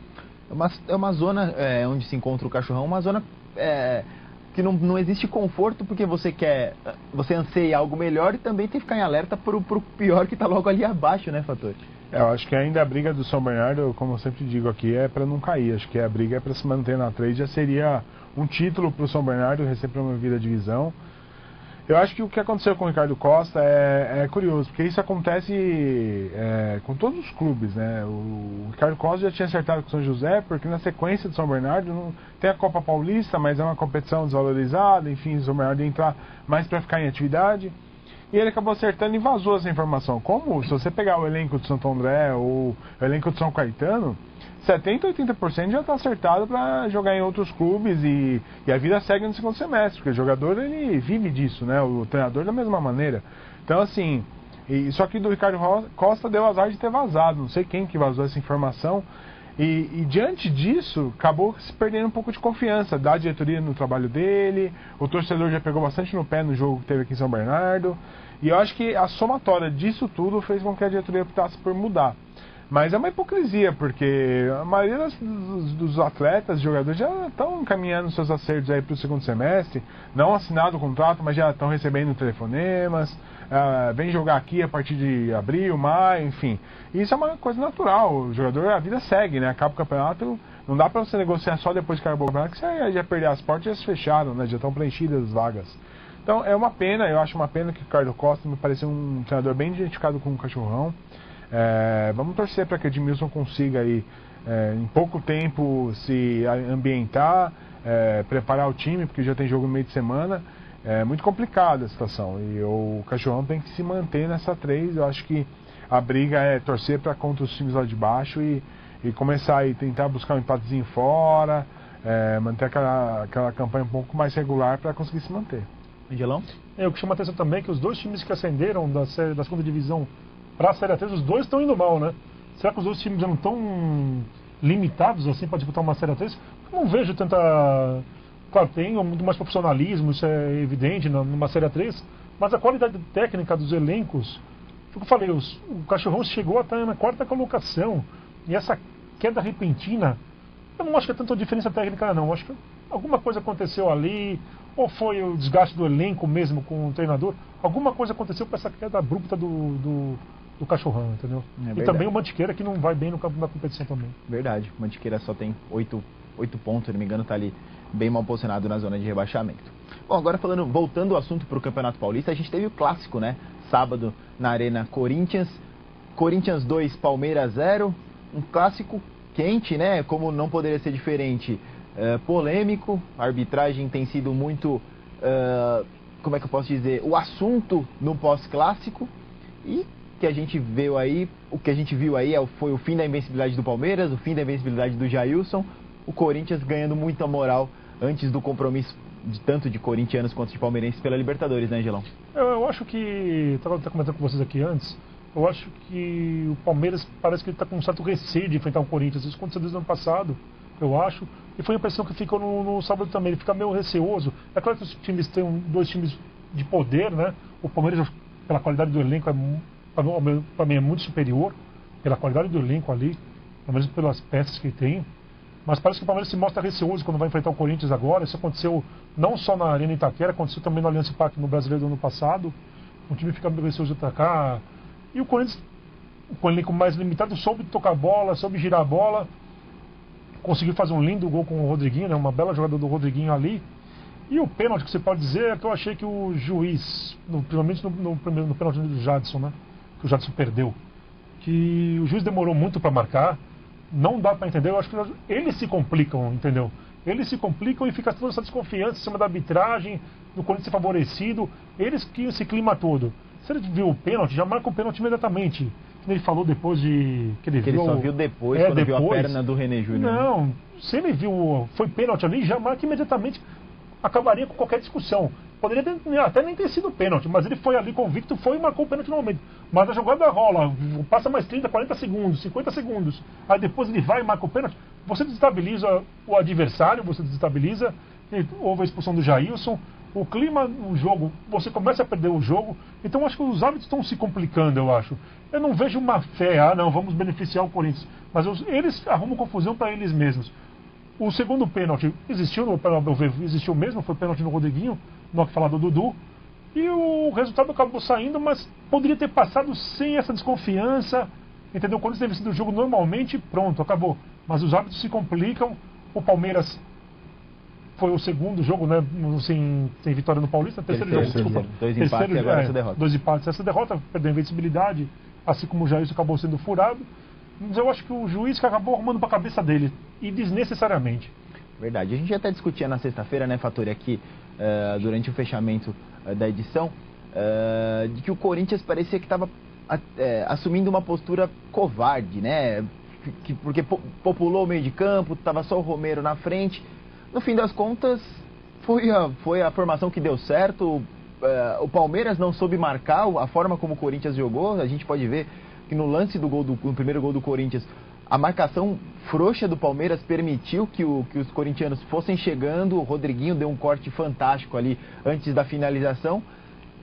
É uma zona onde se encontra o Cachorrão, uma zona que não existe conforto, porque você anseia algo melhor e também tem que ficar em alerta pro pior que está logo ali abaixo, né, Fator? Eu acho que ainda a briga do São Bernardo, como eu sempre digo aqui, é para não cair. Acho que a briga é para se manter na 3, já seria um título para o São Bernardo recém-promovido a divisão. Eu acho que o que aconteceu com o Ricardo Costa é curioso, porque isso acontece com todos os clubes, né? O Ricardo Costa já tinha acertado com o São José, porque na sequência do São Bernardo não tem a Copa Paulista, mas é uma competição desvalorizada, enfim, o São Bernardo ia entrar mais para ficar em atividade. E ele acabou acertando e vazou essa informação. Como se você pegar o elenco de Santo André ou o elenco de São Caetano, 70% ou 80% já está acertado para jogar em outros clubes e a vida segue no segundo semestre, porque o jogador ele vive disso, né? O treinador da mesma maneira. Então assim, só que do Ricardo Costa deu azar de ter vazado, não sei quem que vazou essa informação. E diante disso, acabou se perdendo um pouco de confiança da diretoria no trabalho dele, o torcedor já pegou bastante no pé no jogo que teve aqui em São Bernardo, e eu acho que a somatória disso tudo fez com que a diretoria optasse por mudar. Mas é uma hipocrisia, porque a maioria dos atletas, jogadores, já estão encaminhando seus acertos aí para o segundo semestre, não assinado o contrato, mas já estão recebendo telefonemas, vem jogar aqui a partir de abril, maio, enfim. E isso é uma coisa natural, o jogador, a vida segue, né? Acaba o campeonato, não dá para você negociar só depois que acabou o campeonato, que você já perder as portas, já se fecharam, né? Já estão preenchidas as vagas. Então é uma pena, eu acho uma pena que o Ricardo Costa me pareceu um treinador bem identificado com o Cachorrão. Vamos torcer para que o Edmilson consiga aí, em pouco tempo se ambientar, preparar o time, porque já tem jogo no meio de semana. É muito complicada a situação e o Cachorrão tem que se manter nessa 3. Eu acho que a briga é torcer para contra os times lá de baixo e começar aí, tentar buscar um empatezinho fora, manter aquela campanha um pouco mais regular para conseguir se manter. Angelão? O que chama a atenção também é que os 2 times que ascenderam da segunda divisão para a Série A3, os 2 estão indo mal, né? Será que os 2 times já não estão limitados assim para disputar uma Série A3? Eu não vejo tanta... Claro, tem muito mais profissionalismo, isso é evidente numa Série A3, mas a qualidade técnica dos elencos, como eu falei, o Cachorrão chegou a estar na 4ª colocação, e essa queda repentina, eu não acho que é tanta diferença técnica não, eu acho que alguma coisa aconteceu ali, ou foi o desgaste do elenco mesmo com o treinador, alguma coisa aconteceu com essa queda abrupta do Cachorrão, entendeu? E também o Mantiqueira, que não vai bem na competição também. Verdade, o Mantiqueira só tem 8 pontos, se não me engano, está ali bem mal posicionado na zona de rebaixamento. Bom, agora voltando ao assunto para o Campeonato Paulista, a gente teve o clássico, né? Sábado na Arena Corinthians 2, Palmeiras 0, um clássico quente, né? Como não poderia ser diferente, polêmico, a arbitragem tem sido muito, como é que eu posso dizer, o assunto no pós-clássico, e o que a gente viu aí foi o fim da invencibilidade do Palmeiras, o fim da invencibilidade do Jailson, o Corinthians ganhando muita moral antes do compromisso tanto de corintianos quanto de palmeirenses pela Libertadores, né, Angelão? Eu acho que, estava comentando com vocês aqui antes, eu acho que o Palmeiras parece que ele está com um certo receio de enfrentar o Corinthians. Isso aconteceu desde o ano passado, eu acho, e foi a impressão que ficou no sábado também. Ele fica meio receoso. É claro que os times têm 2 times de poder, né? O Palmeiras, pela qualidade do elenco, para mim é muito superior, pela qualidade do elenco ali, pelo menos pelas peças que tem. Mas parece que o Palmeiras se mostra receoso quando vai enfrentar o Corinthians agora. Isso aconteceu não só na Arena Itaquera, aconteceu também no Allianz Parque no Brasileiro do ano passado. O time fica receoso de atacar. E o Corinthians, com o elenco mais limitado, soube tocar a bola, soube girar a bola. Conseguiu fazer um lindo gol com o Rodriguinho, né? Uma bela jogada do Rodriguinho ali. E o pênalti que você pode dizer é que eu achei que o juiz, principalmente no pênalti do Jadson, né? Que o Jadson perdeu. Que o juiz demorou muito para marcar. Não dá para entender, eu acho que eles se complicam, entendeu? Eles se complicam e fica toda essa desconfiança em cima da arbitragem, do Corinthians ser favorecido, eles que esse clima todo. Se ele viu o pênalti, já marca o pênalti imediatamente. Ele falou depois de... Que ele só viu depois, quando depois, viu a perna do René Júnior. Não, se ele viu, foi pênalti ali, já marca imediatamente, acabaria com qualquer discussão. Poderia até nem ter sido pênalti, mas ele foi ali convicto, foi e marcou o pênalti no momento. Mas a jogada rola, passa mais 30, 40 segundos, 50 segundos, aí depois ele vai e marca o pênalti, você desestabiliza o adversário, você desestabiliza, houve a expulsão do Jailson, o clima, o jogo, você começa a perder o jogo, então acho que os árbitros estão se complicando, eu acho. Eu não vejo uma fé, não, vamos beneficiar o Corinthians, mas eles arrumam confusão para eles mesmos. O segundo pênalti existiu mesmo, foi pênalti no Rodriguinho, no que falar do Dudu, e o resultado acabou saindo, mas poderia ter passado sem essa desconfiança, entendeu? Quando você vencido o jogo normalmente, pronto, acabou. Mas os árbitros se complicam, o Palmeiras foi o segundo jogo, né, sem vitória no Paulista, terceiro jogo, desculpa. Dois empates e agora essa derrota. 2 empates, essa derrota, perdeu a invencibilidade, assim como o Jair acabou sendo furado. Mas eu acho que o juiz que acabou arrumando para a cabeça dele, e desnecessariamente. Verdade. A gente até discutia na sexta-feira, né, Fattori, aqui, durante o fechamento da edição, de que o Corinthians parecia que estava assumindo uma postura covarde, né? Porque populou o meio de campo, estava só o Romero na frente. No fim das contas, foi a formação que deu certo. O Palmeiras não soube marcar a forma como o Corinthians jogou. A gente pode ver que no lance no primeiro gol do Corinthians, a marcação frouxa do Palmeiras permitiu que os corintianos fossem chegando. O Rodriguinho deu um corte fantástico ali antes da finalização.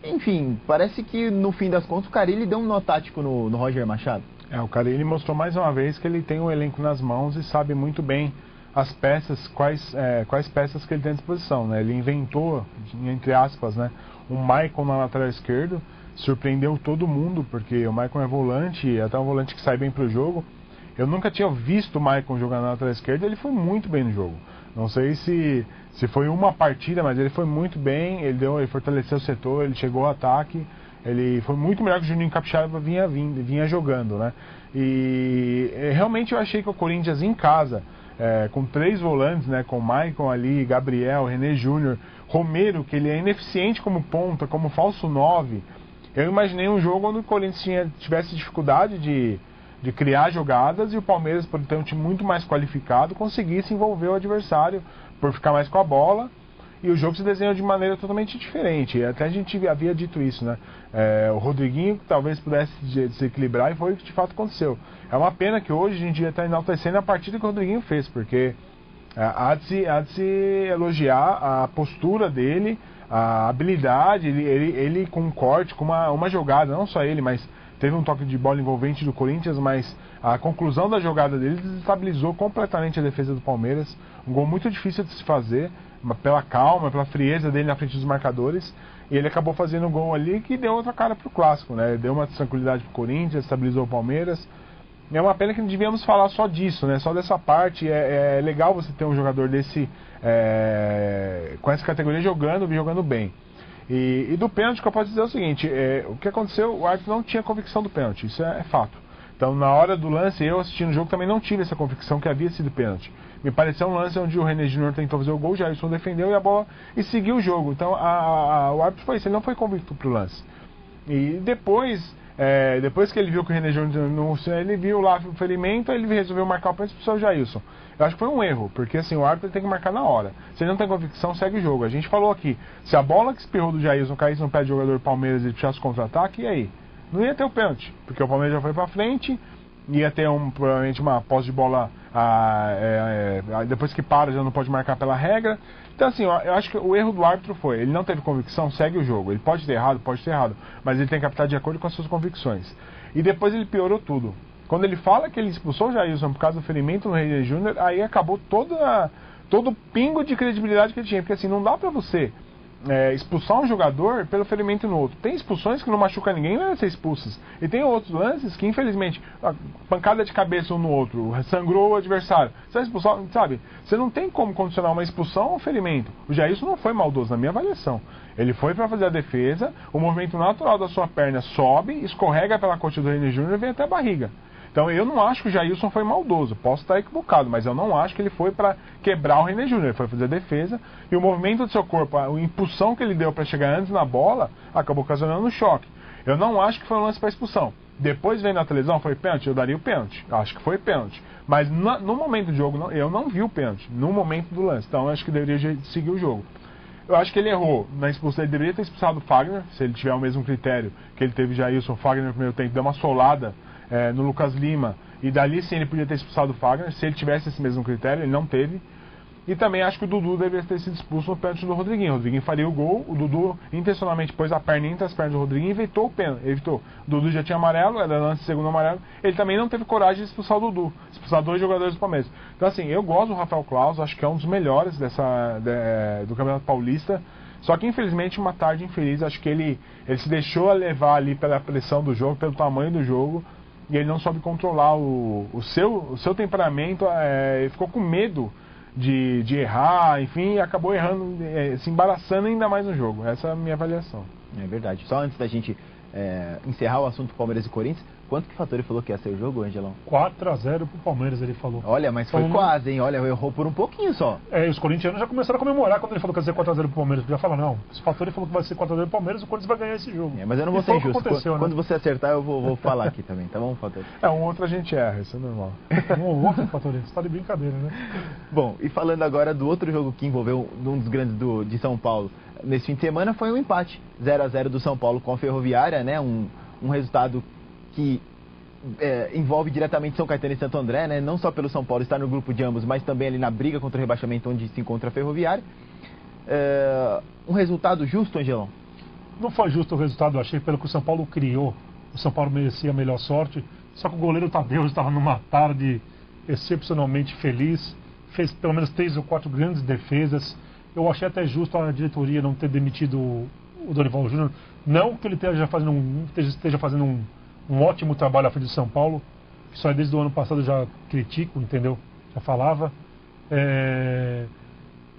Enfim, parece que no fim das contas o Carille deu um nó tático no Roger Machado. O Carille mostrou mais uma vez que ele tem um elenco nas mãos e sabe muito bem as peças, quais peças que ele tem à disposição, né? Ele inventou, entre aspas, né, um Maicon na lateral esquerda, surpreendeu todo mundo, porque o Maicon é volante, até um volante que sai bem pro jogo. Eu nunca tinha visto o Maicon jogar na lateral esquerda, ele foi muito bem no jogo. Não sei se foi uma partida, mas ele foi muito bem, ele fortaleceu o setor, ele chegou ao ataque, ele foi muito melhor que o Juninho Capixaba vinha jogando, né? E realmente eu achei que o Corinthians em casa, com 3 volantes, né, com o Maicon ali, Gabriel, René Júnior, Romero, que ele é ineficiente como ponta, como falso 9, eu imaginei um jogo onde o Corinthians tivesse dificuldade de criar jogadas e o Palmeiras, por ter um time muito mais qualificado, conseguisse envolver o adversário por ficar mais com a bola, e o jogo se desenhou de maneira totalmente diferente. Até a gente havia dito isso, né? O Rodriguinho talvez pudesse desequilibrar, e foi o que de fato aconteceu. É uma pena que hoje a gente ia estar enaltecendo a partida que o Rodriguinho fez, porque há de se elogiar a postura dele, a habilidade, ele com um corte, com uma jogada, não só ele, mas teve um toque de bola envolvente do Corinthians, mas a conclusão da jogada dele desestabilizou completamente a defesa do Palmeiras. Um gol muito difícil de se fazer, pela calma, pela frieza dele na frente dos marcadores, e ele acabou fazendo um gol ali que deu outra cara pro clássico, né? Deu uma tranquilidade pro Corinthians, estabilizou o Palmeiras. E é uma pena que não devíamos falar só disso, né? Só dessa parte. É legal você ter um jogador desse com essa categoria jogando bem. E do pênalti, que eu posso dizer o seguinte, o que aconteceu, o árbitro não tinha convicção do pênalti, isso é fato. Então, na hora do lance, eu assistindo o jogo também não tive essa convicção que havia sido pênalti. Me pareceu um lance onde o René Júnior tentou fazer o gol, o Jailson defendeu e seguiu o jogo. Então, o árbitro foi isso, ele não foi convicto pro lance. E depois que ele viu que o René Júnior ele viu lá o ferimento, ele resolveu marcar o pênalti pro seu Jailson. Eu acho que foi um erro, porque assim, o árbitro tem que marcar na hora. Se ele não tem convicção, segue o jogo. A gente falou aqui, se a bola que espirrou do Jailson caísse no pé do jogador do Palmeiras e ele puxasse contra-ataque, e aí? Não ia ter o pênalti, porque o Palmeiras já foi pra frente, ia ter provavelmente uma posse de bola, depois que para já não pode marcar pela regra. Então assim, eu acho que o erro do árbitro foi, ele não teve convicção, segue o jogo. Ele pode ter errado, mas ele tem que apitar de acordo com as suas convicções. E depois ele piorou tudo. Quando ele fala que ele expulsou o Jailson por causa do ferimento no René Júnior, aí acabou todo o pingo de credibilidade que ele tinha. Porque assim, não dá pra você expulsar um jogador pelo ferimento no outro. Tem expulsões que não machuca ninguém e não ser expulsas. E tem outros lances que, infelizmente, a pancada de cabeça um no outro, sangrou o adversário. Você vai expulsar, sabe? Você não tem como condicionar uma expulsão a um ferimento. O Jailson não foi maldoso, na minha avaliação. Ele foi para fazer a defesa, o movimento natural da sua perna sobe, escorrega pela coxa do René Júnior e vem até a barriga. Então eu não acho que o Jailson foi maldoso, posso estar equivocado, mas eu não acho que ele foi para quebrar o René Júnior, ele foi fazer a defesa, e o movimento do seu corpo, a impulsão que ele deu para chegar antes na bola, acabou ocasionando um choque. Eu não acho que foi um lance para expulsão. Depois vendo a televisão, foi pênalti? Eu daria o pênalti, acho que foi pênalti. Mas no momento do jogo, eu não vi o pênalti, no momento do lance, então eu acho que deveria seguir o jogo. Eu acho que ele errou na expulsão, ele deveria ter expulsado o Fagner, se ele tiver o mesmo critério que ele teve Jailson. O Fagner no primeiro tempo deu uma solada no Lucas Lima, e dali sim ele podia ter expulsado o Fagner, se ele tivesse esse mesmo critério, ele não teve. E também acho que o Dudu deveria ter sido expulso no pênalti do Rodriguinho. O Rodriguinho faria o gol, o Dudu intencionalmente pôs a perna entre as pernas do Rodriguinho e evitou o pênalti. O Dudu já tinha amarelo, era lance segundo amarelo, ele também não teve coragem de expulsar o Dudu, expulsar 2 jogadores do Palmeiras. Então assim, eu gosto do Rafael Claus, acho que é um dos melhores do Campeonato Paulista. Só que infelizmente uma tarde infeliz, acho que ele se deixou levar ali pela pressão do jogo, pelo tamanho do jogo, e ele não soube controlar o seu temperamento, ficou com medo de errar, enfim, e acabou errando, se embaraçando ainda mais no jogo. Essa é a minha avaliação. É verdade. Só antes da gente encerrar o assunto Palmeiras e Corinthians, quanto que o Fattori falou que ia ser o jogo, Angelão? 4-0 pro Palmeiras, ele falou. Olha, mas foi quase, hein? Olha, errou por um pouquinho só. E os corintianos já começaram a comemorar quando ele falou que ia ser 4-0 pro Palmeiras. Podia falar, não, se o Fattori falou que vai ser 4-0 pro Palmeiras, o Corinthians vai ganhar esse jogo. Mas eu não vou ser injusto. Quando né? você acertar, eu vou falar aqui também, tá bom, Fattori? Um outro a gente erra, isso é normal. Um outro, Fattori, você tá de brincadeira, né? Bom, e falando agora do outro jogo que envolveu um dos grandes de São Paulo, nesse fim de semana foi um empate, 0-0 do São Paulo com a Ferroviária, né? Um resultado que envolve diretamente São Caetano e Santo André, né? Não só pelo São Paulo estar no grupo de ambos, mas também ali na briga contra o rebaixamento onde se encontra a Ferroviária. Um resultado justo, Angelão? Não foi justo o resultado, eu achei, pelo que o São Paulo criou. O São Paulo merecia a melhor sorte, só que o goleiro Tadeu estava numa tarde excepcionalmente feliz, fez pelo menos 3 ou 4 grandes defesas. Eu achei até justo a diretoria não ter demitido o Dorival Júnior. Não que ele esteja fazendo um ótimo trabalho à frente do São Paulo, que só desde o ano passado eu já critico, entendeu? Já falava.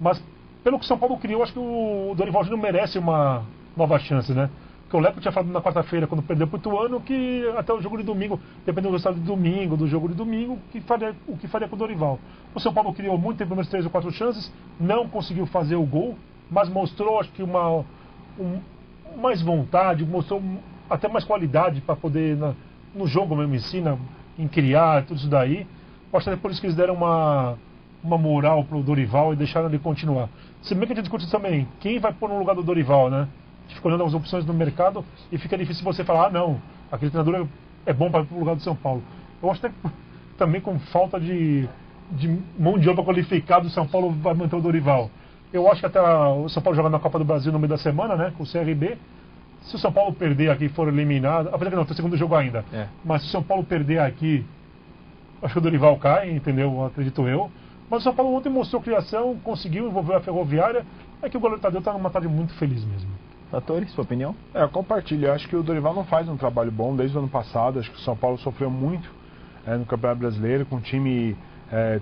Mas pelo que o São Paulo criou, acho que o Dorival Júnior merece uma nova chance, né? Porque o Leco tinha falado na quarta-feira, quando perdeu para o Ituano, que até o jogo de domingo, dependendo do resultado de domingo, do jogo de domingo, o que faria com o Dorival. O São Paulo criou muito, teve pelo menos 3 ou 4 chances, não conseguiu fazer o gol, mas mostrou, acho que mais vontade, mostrou até mais qualidade para poder, no jogo mesmo, em criar, tudo isso daí. Acho que é por isso que eles deram uma moral pro Dorival e deixaram ele continuar. Se bem que a gente discute também, quem vai pôr no lugar do Dorival, né? A gente fica olhando as opções no mercado e fica difícil você falar, não, aquele treinador é bom para ir pro lugar do São Paulo. Eu acho que também com falta de mão de obra qualificada, o São Paulo vai manter o Dorival. Eu acho que até o São Paulo joga na Copa do Brasil no meio da semana, né? Com o CRB. Se o São Paulo perder aqui e for eliminado, apesar que não, tem o segundo jogo ainda. Mas se o São Paulo perder aqui, acho que o Dorival cai, entendeu? Acredito eu. Mas o São Paulo ontem mostrou criação, conseguiu envolver a Ferroviária. É que o goleiro Tadeu está numa tarde muito feliz mesmo. Fattori, sua opinião? Eu compartilho. Eu acho que o Dorival não faz um trabalho bom desde o ano passado. Acho que o São Paulo sofreu muito no Campeonato Brasileiro, com um time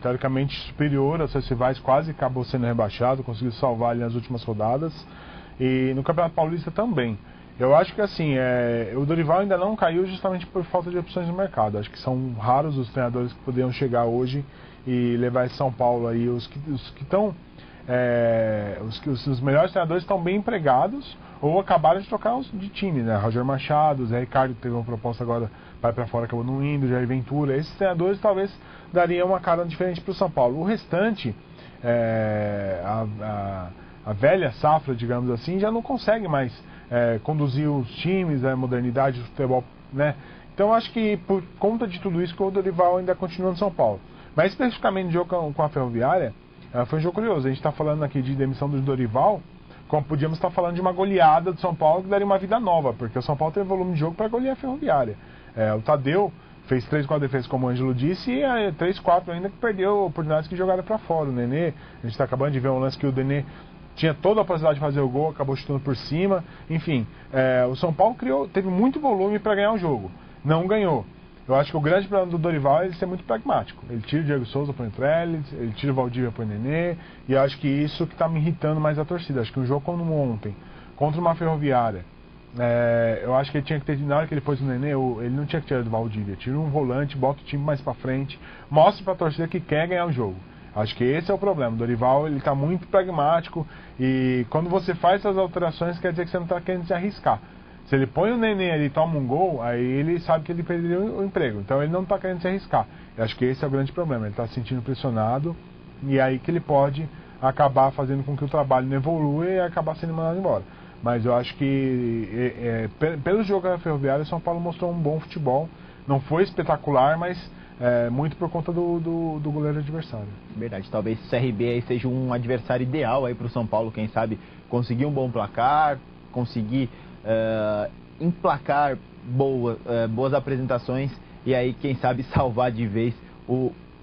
teoricamente superior aos seus rivais, quase acabou sendo rebaixado, conseguiu salvar ali nas últimas rodadas. E no Campeonato Paulista também. Eu acho que assim, o Dorival ainda não caiu justamente por falta de opções no mercado. Acho que são raros os treinadores que poderiam chegar hoje e levar esse São Paulo aí. Os que estão, os melhores treinadores estão bem empregados ou acabaram de trocar de time, né? Roger Machado, Zé Ricardo teve uma proposta agora, vai para fora, acabou não indo, Jair Ventura. Esses treinadores talvez dariam uma cara diferente para o São Paulo. O restante, a velha safra, digamos assim, já não consegue mais conduzir os times, a modernidade do futebol, né? Então acho que por conta de tudo isso que o Dorival ainda continua no São Paulo. Mas especificamente no jogo com a Ferroviária, foi um jogo curioso. A gente está falando aqui de demissão do Dorival, como podíamos estar falando de uma goleada do São Paulo que daria uma vida nova, porque o São Paulo tem volume de jogo para golear a Ferroviária. O Tadeu fez 3, 4 defesas, como o Ângelo disse, e 3, 4 ainda que perdeu oportunidades que jogaram para fora. O Nenê, a gente está acabando de ver um lance que o Nenê tinha toda a possibilidade de fazer o gol, acabou chutando por cima. Enfim, o São Paulo teve muito volume para ganhar o jogo. Não ganhou. Eu acho que o grande problema do Dorival é ele ser muito pragmático. Ele tira o Diego Souza, põe o Trellis, ele tira o Valdívia, põe o Nenê, e eu acho que isso que está me irritando mais a torcida. Acho que um jogo como ontem, contra uma Ferroviária, eu acho que ele tinha que ter, na hora que ele pôs o Nenê, ele não tinha que tirar do Valdívia. Tira um volante, bota o time mais pra frente, mostra pra torcida que quer ganhar o jogo. Acho que esse é o problema. O Dorival, ele tá muito pragmático, e quando você faz essas alterações, quer dizer que você não tá querendo se arriscar. Se ele põe o Nenê ali e toma um gol, aí ele sabe que ele perdeu o emprego. Então ele não está querendo se arriscar. Eu acho que esse é o grande problema. Ele está se sentindo pressionado, e é aí que ele pode acabar fazendo com que o trabalho não evolua e acabar sendo mandado embora. Mas eu acho que pelo jogo da Ferroviária, o São Paulo mostrou um bom futebol. Não foi espetacular, mas muito por conta do goleiro adversário. Verdade, talvez o CRB aí seja um adversário ideal aí para o São Paulo, quem sabe conseguir um bom placar, conseguir emplacar boas apresentações e aí, quem sabe, salvar de vez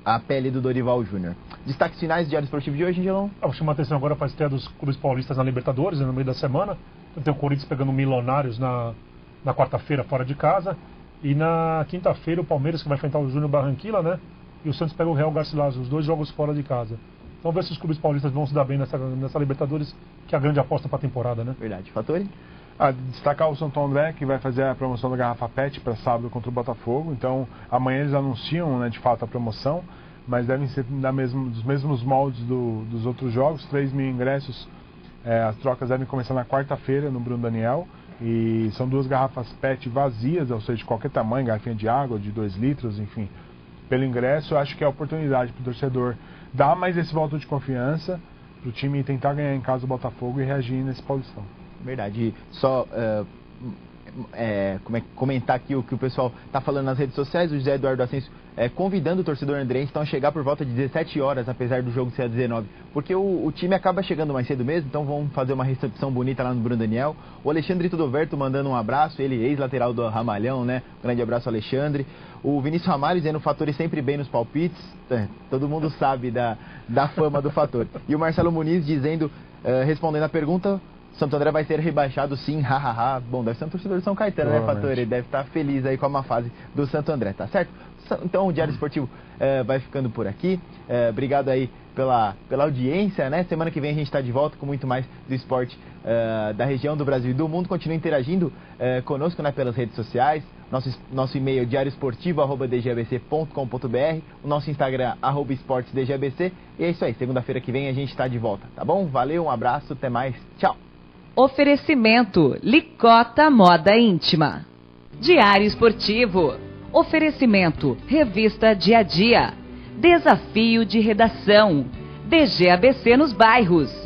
a pele do Dorival Júnior. Destaques finais do Diário Esportivo de hoje, Angelão? Eu vou chamar a atenção agora para a estreia dos clubes paulistas na Libertadores, no meio da semana. Tem o Corinthians pegando o Milionários na quarta-feira, fora de casa. E na quinta-feira, o Palmeiras, que vai enfrentar o Júnior Barranquilla, né? E o Santos pega o Real Garcilaso, os dois jogos fora de casa. Então, ver se os clubes paulistas vão se dar bem nessa Libertadores, que é a grande aposta para a temporada, né? Verdade. Fatori? Destacar o Santo André, que vai fazer a promoção da Garrafa PET para sábado contra o Botafogo. Então, amanhã eles anunciam, né, de fato, a promoção, mas devem ser dos mesmos moldes dos outros jogos. 3 mil ingressos, as trocas devem começar na quarta-feira no Bruno Daniel. E são 2 garrafas PET vazias, ou seja, de qualquer tamanho, garrafinha de água, de 2 litros, enfim. Pelo ingresso, eu acho que é a oportunidade para o torcedor dar mais esse voto de confiança, para o time tentar ganhar em casa o Botafogo e reagir nesse Paulistão. Verdade. Só comentar aqui o que o pessoal está falando nas redes sociais. O José Eduardo Ascenso convidando o torcedor andrense então a chegar por volta de 17 horas, apesar do jogo ser às 19, porque o time acaba chegando mais cedo mesmo, então vão fazer uma recepção bonita lá no Bruno Daniel. O Alexandre Tudoverto mandando um abraço, ele ex-lateral do Ramalhão, né? Grande abraço, Alexandre. O Vinícius Ramalho dizendo: o Fatori sempre bem nos palpites. Todo mundo sabe da fama do Fatori. E o Marcelo Muniz dizendo, respondendo a pergunta: Santo André vai ser rebaixado sim, hahaha. Bom, deve ser um torcedor de São Caetano, né, Fatori? Ele deve estar feliz aí com a má fase do Santo André, tá certo? Então o Diário Esportivo vai ficando por aqui. Obrigado aí pela audiência, né? Semana que vem a gente está de volta com muito mais do esporte da região, do Brasil e do mundo. Continue interagindo conosco, né, pelas redes sociais. Nosso e-mail é diarioosportivo@dgbc.com.br, o nosso Instagram @esportesdgbc. E é isso aí, segunda-feira que vem a gente está de volta, tá bom? Valeu, um abraço, até mais, tchau! Oferecimento Licota Moda Íntima. Diário Esportivo. Oferecimento Revista Dia a Dia. Desafio de Redação. DGABC nos bairros.